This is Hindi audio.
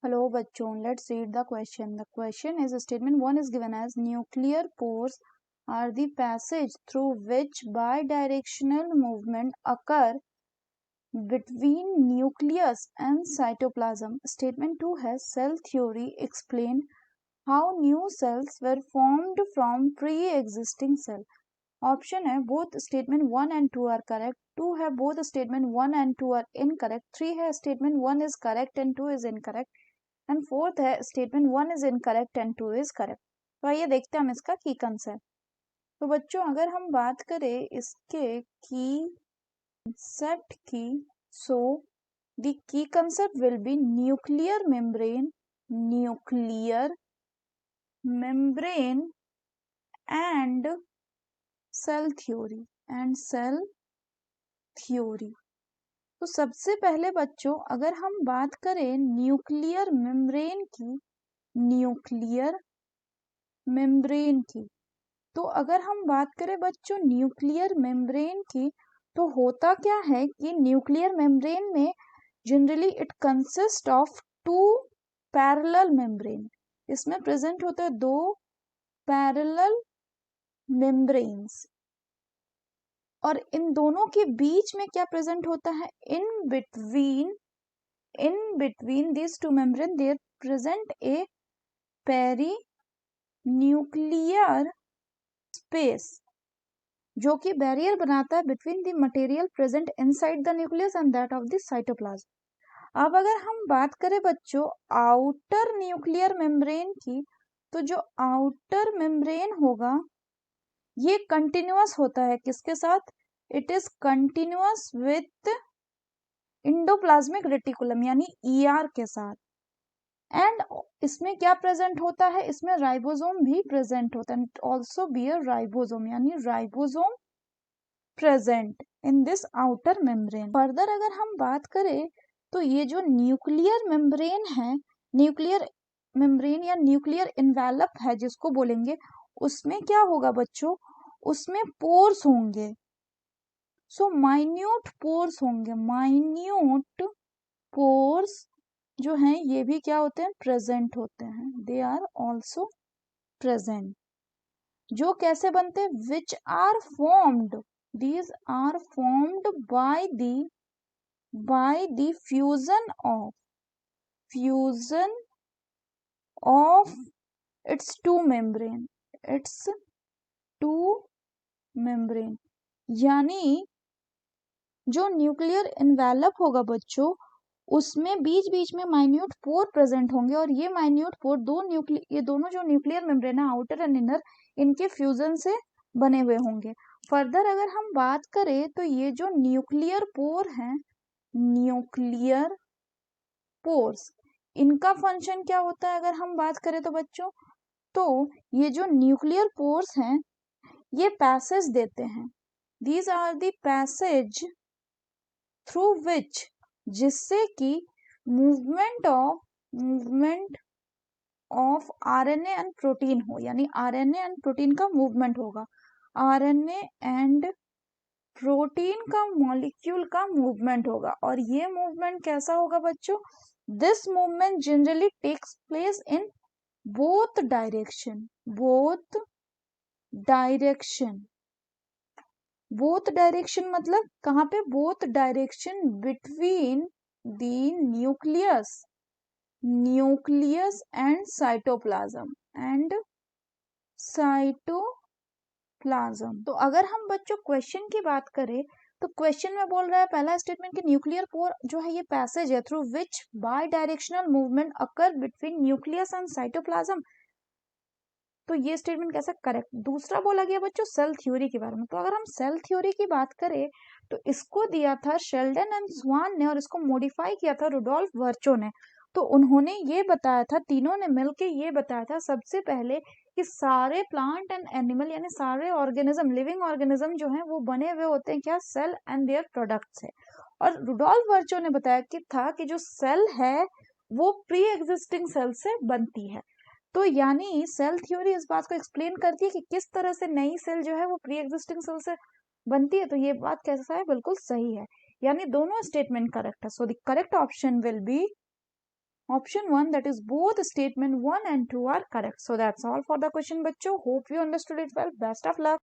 Hello बच्चों, let's read the question. The question is statement 1 is given as nuclear pores are the passage through which bidirectional movement occur between nucleus and cytoplasm. Statement 2 has cell theory explain how new cells were formed from pre-existing cell. Option है both statement 1 and 2 are correct, 2 है both statement 1 and 2 are incorrect, 3 है statement 1 is correct and 2 is incorrect, and fourth है statement 1 is incorrect and 2 is correct. तो आइए देखते हैं हम इसका की कंसेप्ट। तो बच्चों अगर हम बात करें इसके की कंसेप्ट की, so the key concept will be nuclear membrane and cell theory. तो सबसे पहले बच्चों अगर हम बात करें न्यूक्लियर मेम्ब्रेन की, तो अगर हम बात करें बच्चों न्यूक्लियर मेम्ब्रेन की, तो होता क्या है कि न्यूक्लियर मेम्ब्रेन में generally it consist of two parallel membrane. इसमें प्रेजेंट होते हैं दो पैरेलल मेम्ब्रेन्स, और इन दोनों के बीच में क्या प्रेजेंट होता है, in between this two membrane there present A perinuclear space, जो कि बैरियर बनाता है between the material present inside the nucleus and that of the cytoplasm. अब अगर हम बात करें बच्चों आउटर न्यूक्लियर मेम्ब्रेन की, तो जो आउटर मेम्ब्रेन होगा ये कंटिन्यूअस होता है किसके साथ, it is continuous with endoplasmic reticulum यानी ईआर के साथ। एंड इसमें क्या प्रेजेंट होता है, इसमें राइबोसोम भी प्रेजेंट होता है, ऑल्सो बियर राइबोसोम यानी ribosome present in this outer membrane. Further अगर हम बात करें तो ये जो न्यूक्लियर मेम्ब्रेन है, न्यूक्लियर मेम्ब्रेन या न्यूक्लियर इन्वेलप है जिसको बोलेंगे, उसमें क्या होगा बच्चों, उसमें पोर्स होंगे। सो माइन्यूट पोर्स होंगे, माइन्यूट पोर्स जो हैं ये भी क्या होते हैं, प्रेजेंट होते हैं, दे आर ऑल्सो प्रेजेंट। जो कैसे बनते हैं, which are formed, these are formed by the fusion of its two membrane, यानी जो न्यूक्लियर एनवेलप होगा बच्चों उसमें बीच बीच में माइन्यूट पोर प्रेजेंट होंगे, और ये माइन्यूट पोर ये दोनों जो न्यूक्लियर मेम्ब्रेन है आउटर एंड इनर, इनके फ्यूजन से बने हुए होंगे। फर्दर अगर हम बात करें तो ये जो न्यूक्लियर पोर हैं, न्यूक्लियर पोर्स, इनका फंक्शन क्या होता है अगर हम बात करें तो बच्चों, तो ये जो न्यूक्लियर पोर्स हैं ये पैसेज देते हैं, these are the passage through which, जिससे कि movement of RNA and protein हो, यानी आरएनए एंड प्रोटीन का मूवमेंट होगा, आरएनए एंड प्रोटीन का मॉलिक्यूल का मूवमेंट होगा। और ये मूवमेंट कैसा होगा बच्चों, this movement generally takes place in both direction मतलब कहाँ पे, both direction between the nucleus and cytoplasm तो अगर हम बच्चों क्वेश्चन की बात करें तो क्वेश्चन में बोल रहा है पहला स्टेटमेंट कि न्यूक्लियर पोर जो है ये पैसेज है through which bye directional movement occur between nucleus and cytoplasm, तो ये स्टेटमेंट कैसा करेक्ट। दूसरा बोला गया बच्चों सेल थ्योरी के बारे में, तो अगर हम सेल थ्योरी की बात करें तो इसको दिया था शेल्डन एंड स्वान ने, और इसको मॉडिफाई किया था रुडोल्फ वर्चो ने। तो उन्होंने ये बताया था, तीनों ने मिलके ये बताया था सबसे पहले कि सारे प्लांट एंड एनिमल यानी सारे ऑर्गेनिज्म, लिविंग ऑर्गेनिज्म जो है वो बने हुए होते हैं क्या, सेल एंड देयर प्रोडक्ट्स है। और रुडोल्फ वर्चो ने बताया कि था कि जो सेल है वो प्री एग्जिस्टिंग सेल से बनती है। तो यानी सेल थ्योरी इस बात को एक्सप्लेन करती है कि किस तरह से नई सेल जो है वो प्री एग्जिस्टिंग सेल से बनती है। तो ये बात कैसा है, बिल्कुल सही है, यानी दोनों स्टेटमेंट करेक्ट है। So the correct option will be Option 1, that is both statement 1 and 2 are correct. So that's all for the question, bachcho. Hope you understood it well. Best of luck.